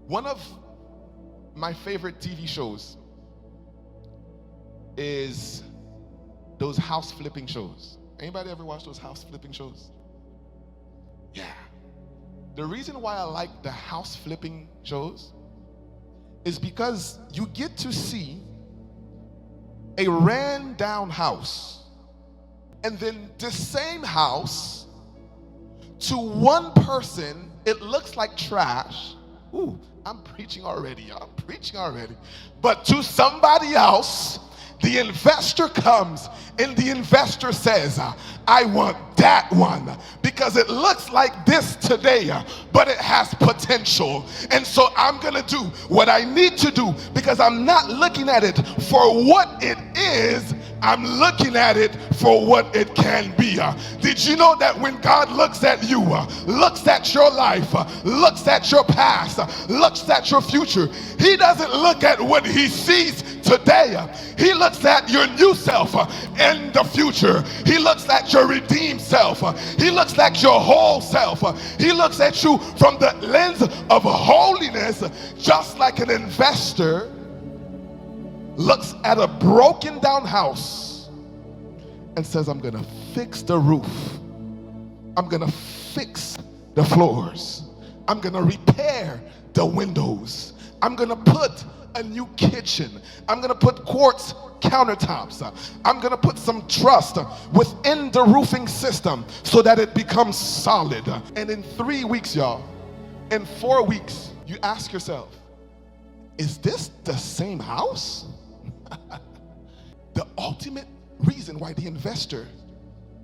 One of my favorite TV shows is those house flipping shows. Anybody ever watch those house flipping shows? Yeah. The reason why I like the house flipping shows is because you get to see a ran down house, and then the same house, to one person it looks like trash. Ooh, I'm preaching already. But to somebody else, the investor comes and the investor says, I want that one because it looks like this today, but it has potential. And so I'm going to do what I need to do because I'm not looking at it for what it is. I'm looking at it for what it can be. Did you know that when God looks at you, looks at your life, looks at your past, looks at your future, he doesn't look at what he sees today. He looks at your new self in the future. He looks at your redeemed self. He looks at your whole self. He looks at you from the lens of holiness, just like an investor looks at a broken down house and says, I'm gonna fix the roof, I'm gonna fix the floors, I'm gonna repair the windows, I'm gonna put a new kitchen, I'm gonna put quartz countertops, I'm gonna put some trust within the roofing system so that it becomes solid. And in 3 weeks, y'all, in 4 weeks, you ask yourself, is this the same house? The ultimate reason why the investor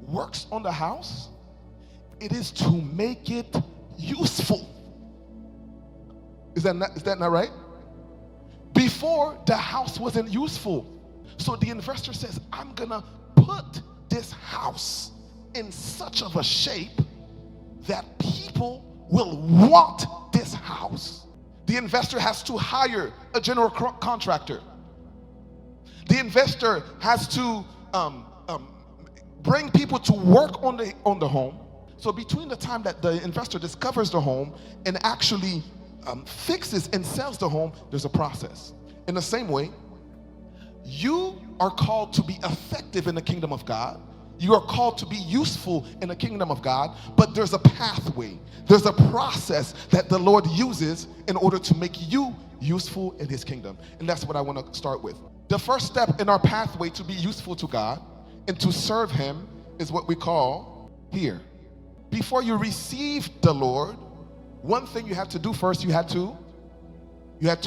works on the house, it is to make it useful. Is that not right? Before, the house wasn't useful. So the investor says, I'm gonna put this house in such of a shape that people will want this house. The investor has to hire a general contractor. The investor has to bring people to work on the home. So between the time that the investor discovers the home and actually fixes and sells the home, there's a process. In the same way, you are called to be effective in the kingdom of God. You are called to be useful in the kingdom of God, but there's a pathway. There's a process that the Lord uses in order to make you useful in his kingdom. And that's what I want to start with. The first step in our pathway to be useful to God and to serve him is what we call hear. Before you receive the Lord, one thing you had to do first, you had to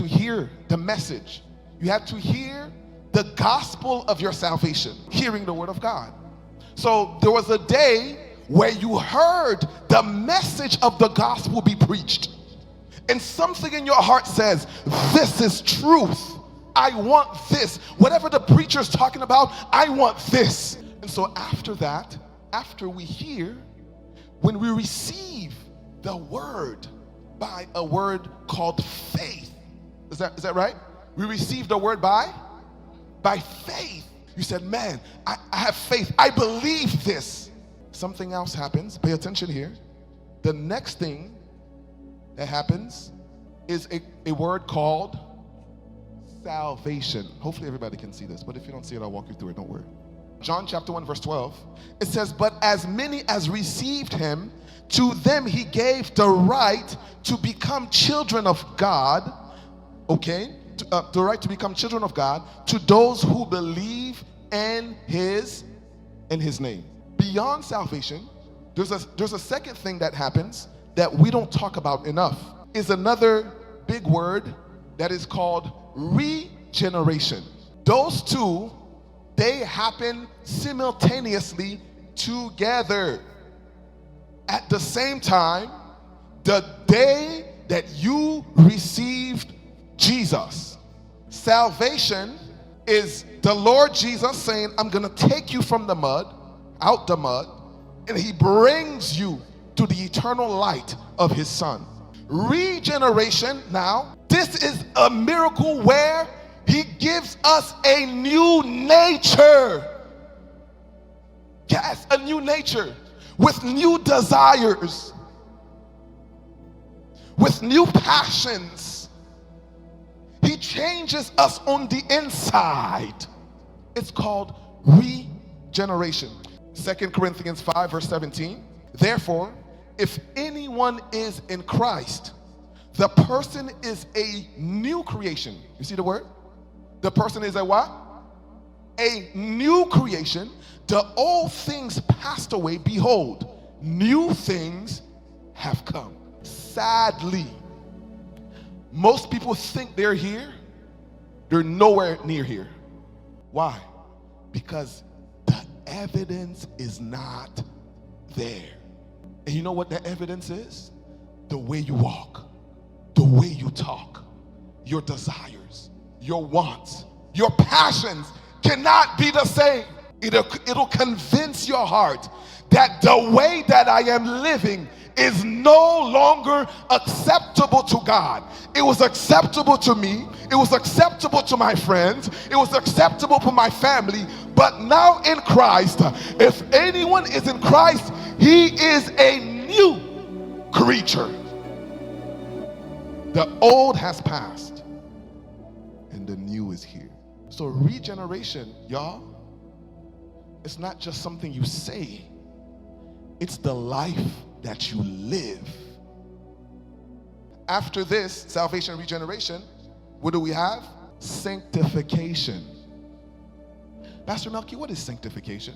hear the message. You had to hear the gospel of your salvation, hearing the word of God. So there was a day where you heard the message of the gospel be preached, and something in your heart says, this is truth. I want this. Whatever the preacher's talking about, I want this. And so after that, after we hear, when we receive the word by a word called faith, is that right? We receive the word by faith. You said, man, I have faith. I believe this. Something else happens. Pay attention here. The next thing that happens is a word called salvation. Hopefully everybody can see this, but if you don't see it, I'll walk you through it. Don't worry. John chapter 1 verse 12, it says, but as many as received him, to them he gave the right to become children of God. Okay? The right to become children of God, to those who believe in his name. Beyond salvation, there's a second thing that happens that we don't talk about enough. Is another big word that is called regeneration. Those two, they happen simultaneously together. At the same time, the day that you received Jesus. Salvation is the Lord Jesus saying, I'm going to take you from the mud, out the mud, and he brings you to the eternal light of his son. Regeneration, now, this is a miracle where he gives us a new nature. Yes, a new nature with new desires, with new passions, changes us on the inside. It's called regeneration. 2 Corinthians 5 verse 17. Therefore, if anyone is in Christ, the person is a new creation. You see the word? The person is a what? A new creation. The old things passed away. Behold, new things have come. Sadly, most people think they're here. They're nowhere near here. Why? Because the evidence is not there. And you know what the evidence is? The way you walk, the way you talk, your desires, your wants, your passions cannot be the same. It'll convince your heart that the way that I am living is no longer acceptable to God. It was acceptable to me. It was acceptable to my friends. It was acceptable to my family. But now in Christ, if anyone is in Christ, he is a new creature. The old has passed and the new is here. So regeneration, y'all, it's not just something you say. It's the life that you live. After this, salvation, regeneration, what do we have? Sanctification. Pastor Melchi, what is sanctification?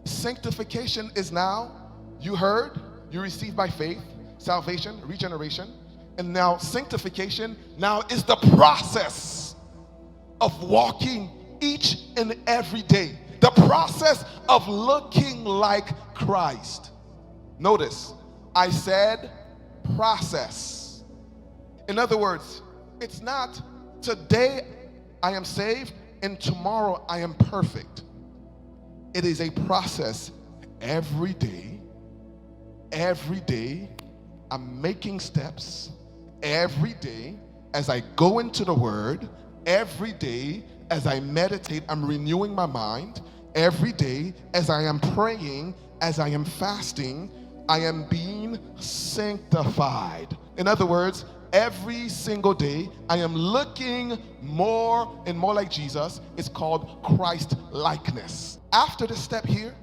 Sanctification is now, you heard, you received by faith, salvation, regeneration, and now sanctification now is the process of walking each and every day. The process of looking like Christ. Notice, I said process. In other words, it's not today I am saved and tomorrow I am perfect. It is a process. Every day I'm making steps. Every day as I go into the Word, every day as I meditate, I'm renewing my mind. Every day as I am praying, as I am fasting, I am being sanctified. In other words, every single day I am looking more and more like Jesus. It's called Christ likeness. After this step here,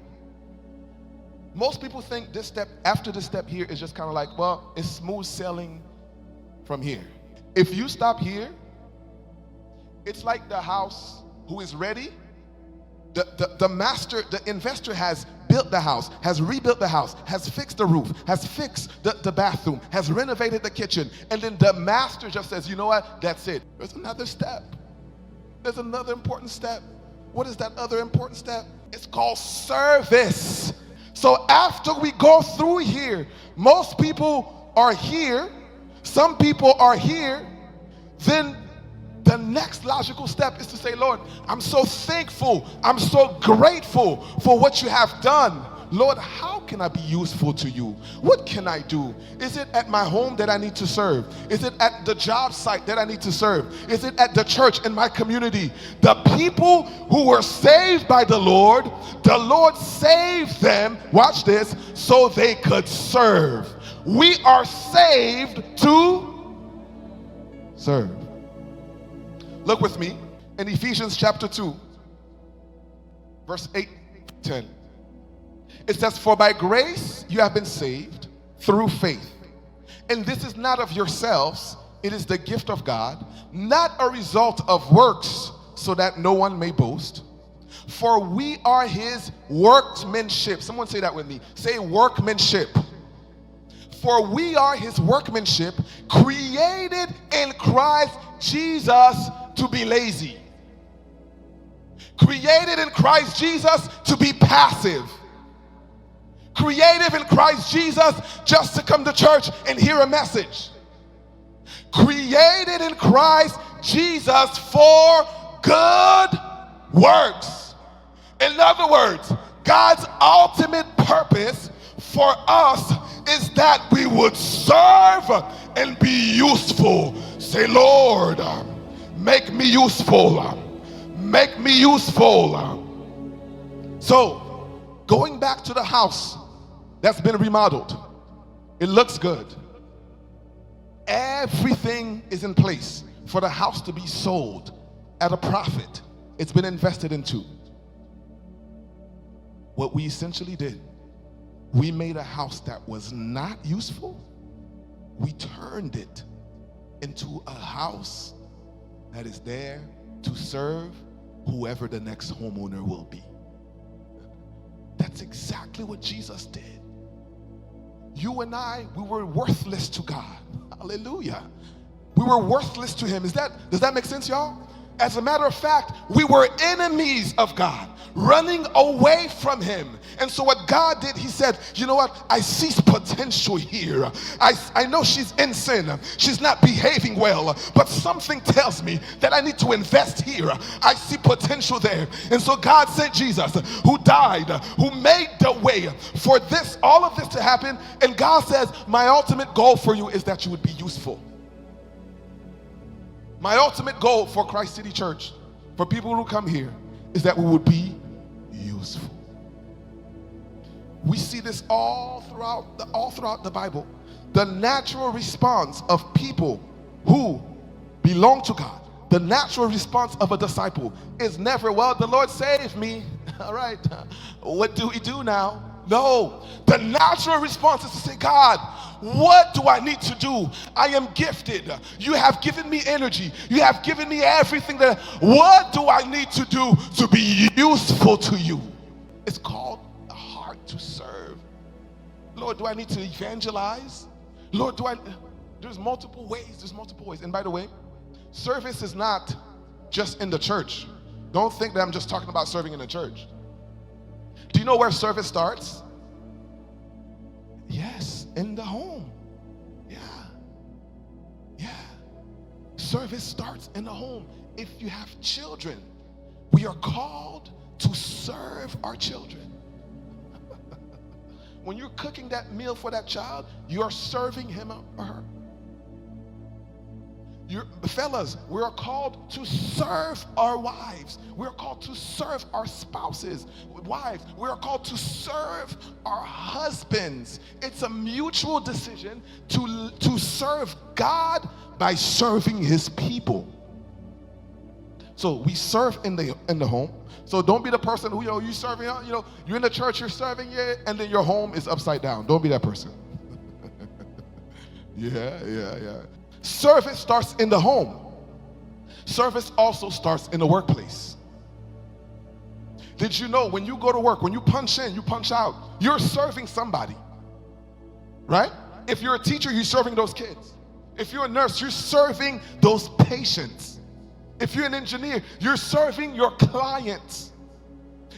most people think this step, after this step here is just kind of like, well, it's smooth sailing from here. If you stop here, it's like the house who is ready. The master, the investor has built the house, has rebuilt the house, has fixed the roof, has fixed the bathroom, has renovated the kitchen, and then the master just says, you know what, that's it. There's another step. There's another important step. What is that other important step? It's called service. So after we go through here, most people are here, some people are here, then the next logical step is to say, Lord, I'm so thankful, I'm so grateful for what you have done. Lord, how can I be useful to you? What can I do? Is it at my home that I need to serve? Is it at the job site that I need to serve? Is it at the church in my community? The people who were saved by the Lord saved them, watch this, so they could serve. We are saved to serve. Look with me in Ephesians chapter 2, verse 8-10. It says, for by grace you have been saved through faith. And this is not of yourselves, it is the gift of God, not a result of works, so that no one may boast. For we are his workmanship. Someone say that with me. Say workmanship. For we are his workmanship, created in Christ Jesus to be lazy. Created in Christ Jesus to be passive. Created in Christ Jesus just to come to church and hear a message. Created in Christ Jesus for good works. In other words, God's ultimate purpose for us is that we would serve and be useful. Say, Lord, make me useful. Make me useful. So, going back to the house that's been remodeled, it looks good. Everything is in place. for the house to be sold at a profit. It's been invested into. What we essentially did, we made a house that was not useful, we turned it into a house that is there to serve whoever the next homeowner will be. That's exactly what Jesus did. You and I, we were worthless to God. Hallelujah. We were worthless to him. Does that make sense, y'all? As a matter of fact, we were enemies of God, running away from him. And so what God did, he said, you know what? I see potential here. I know she's in sin. She's not behaving well, but something tells me that I need to invest here. I see potential there. And so God sent Jesus, who died, who made the way for this, all of this to happen. And God says, my ultimate goal for you is that you would be useful. My ultimate goal for Christ City Church, for people who come here, is that we would be useful. We see this all throughout the Bible. The natural response of people who belong to God, the natural response of a disciple is never, well, the Lord saved me. All right, what do we do now? No, the natural response is to say, God, what do I need to do? I am gifted. You have given me energy. You have given me everything what do I need to do to be useful to you? It's called a heart to serve. Lord, do I need to evangelize? Lord, there's multiple ways. And by the way, service is not just in the church. Don't think that I'm just talking about serving in the church. Do you know where service starts? Yes, in the home. Yeah. Service starts in the home. If you have children, we are called to serve our children. When you're cooking that meal for that child, you are serving him or her. Fellas, we are called to serve our wives. We are called to serve our spouses, wives. We are called to serve our husbands. It's a mutual decision to serve God by serving his people. So we serve in the home. So don't be the person who, you serving, you're in the church, you're serving, and then your home is upside down. Don't be that person. Yeah. Service starts in the home. Service also starts in the workplace. Did you know when you go to work, when you punch in, you punch out, you're serving somebody, right? If you're a teacher, you're serving those kids. If you're a nurse, you're serving those patients. If you're an engineer, you're serving your clients.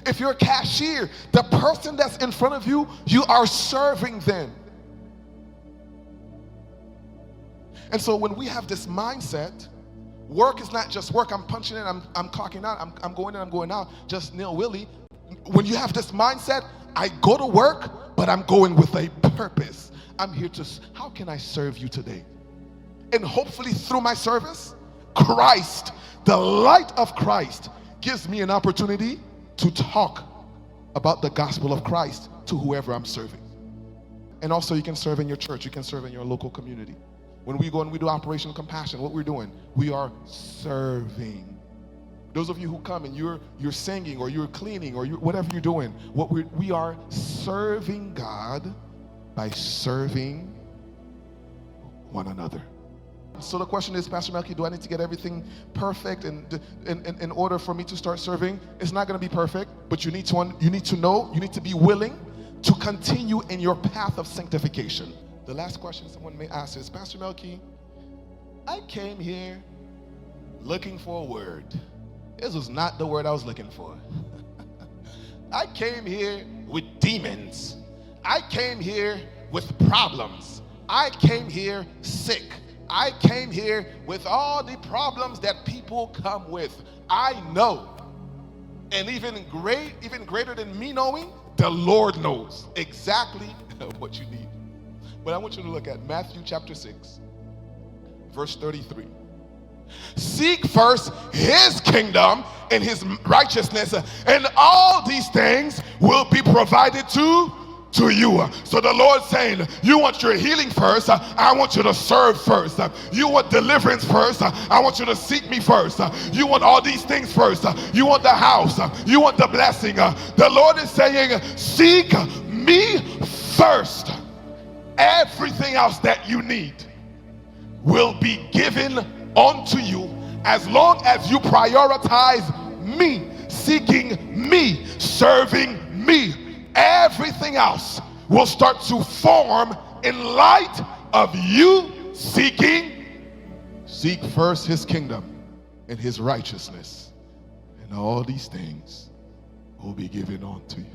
If you're a cashier, the person that's in front of you, you are serving them. And so when we have this mindset, work is not just work. I'm punching in, I'm clocking out, I'm going in, I'm going out, just nilly-willy. When you have this mindset, I go to work, but I'm going with a purpose. I'm here how can I serve you today? And hopefully through my service, Christ, the light of Christ, gives me an opportunity to talk about the gospel of Christ to whoever I'm serving. And also you can serve in your church, you can serve in your local community. When we go and we do Operation Compassion, what we're doing, we are serving. Those of you who come and you're singing or you're cleaning or whatever you're doing, we are serving God by serving one another. So the question is, Pastor Melchi, do I need to get everything perfect and in order for me to start serving? It's not going to be perfect, but you need to be willing to continue in your path of sanctification. The last question someone may ask is, Pastor Melchi, I came here looking for a word. This was not the word I was looking for. I came here with demons. I came here with problems. I came here sick. I came here with all the problems that people come with. I know, and even greater than me knowing, the Lord knows exactly what you need. But I want you to look at Matthew chapter 6, verse 33. Seek first his kingdom and his righteousness, and all these things will be provided to to you. So the Lord saying, you want your healing first, I want you to serve first. You want deliverance first, I want you to seek me first. You want all these things first. You want the house, you want the blessing. The Lord is saying, seek me first. Everything else that you need will be given unto you as long as you prioritize me, seeking me, serving me. Everything else will start to form in light of you seek first his kingdom and his righteousness, and all these things will be given unto you.